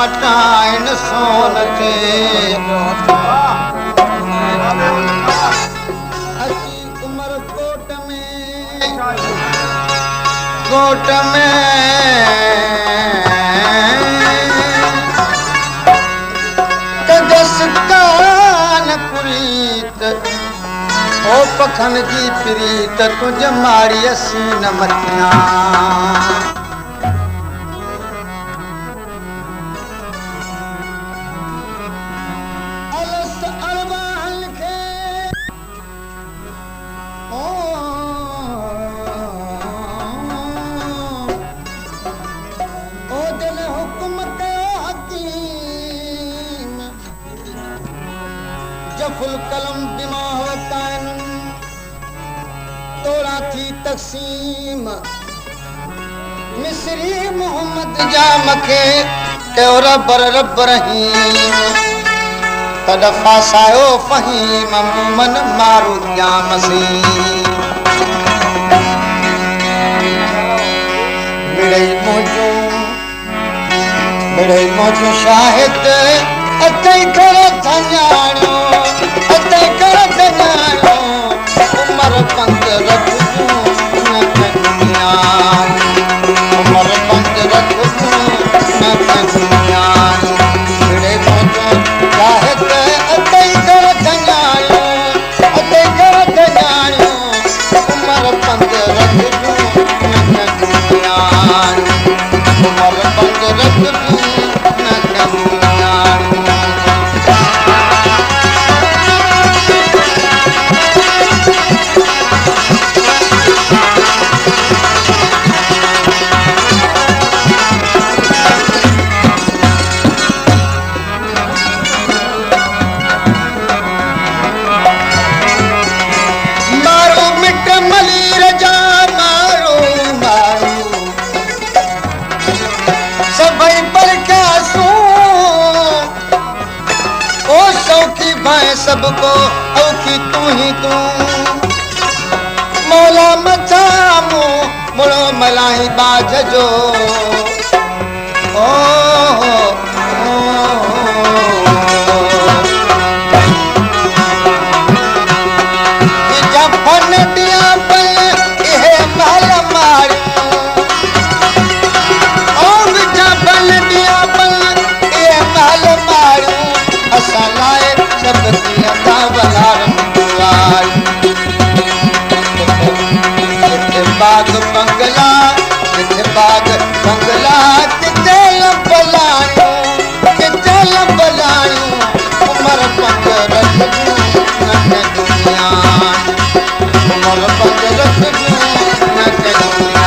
मटाइन सोन थे अची उमर कोट में कदस कान पुरीत ओ पखन जी प्रीत तुझ मारी असी न मतिया जफुल कलम दिमाग कानून तोड़ा थी तक़सीम मिस्री मोहम्मद जा मखे कयो रब रहीम तडफा सायो फहीम मन मारू या मसीह मिड़ई मौजू शाहिद अतई कर थञाणो उमर पंज रख न कन्या उमर पंज रख न कन्या मिड़ई मौजू शाहिद अतई कर थञाणो उमर पंज रख न कन्या उमर पंज रख न कन्या सबको औखी तू ही तू मौला मचा मुड़ो मलाही बाज जो जफन दिया पे इहे महल मारियो जफन दिया पे इहे महल मारियो असां लाए सब बाग बंगला किथे लंबलायो उमर पंज रख न दुनिया उमर पंज रख न दुनिया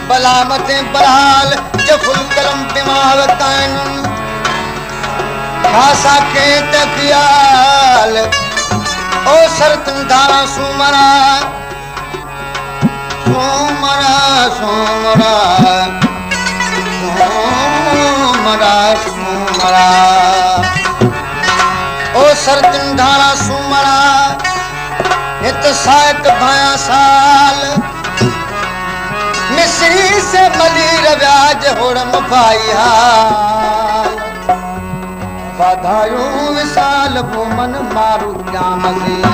बलामते बरहाल जफुल कलम दिमाग कानून भाषा के तकियाल ओ सरतन धारा सुमरा सुमरा सुमरा सुमरा सुमरा ओ सरतन धारा सुमरा हित सायक भाया साल मिस्री से मली रव्याज होड़म भाई हाल वाधायूं विसाल वो मन मारू क्या मज़े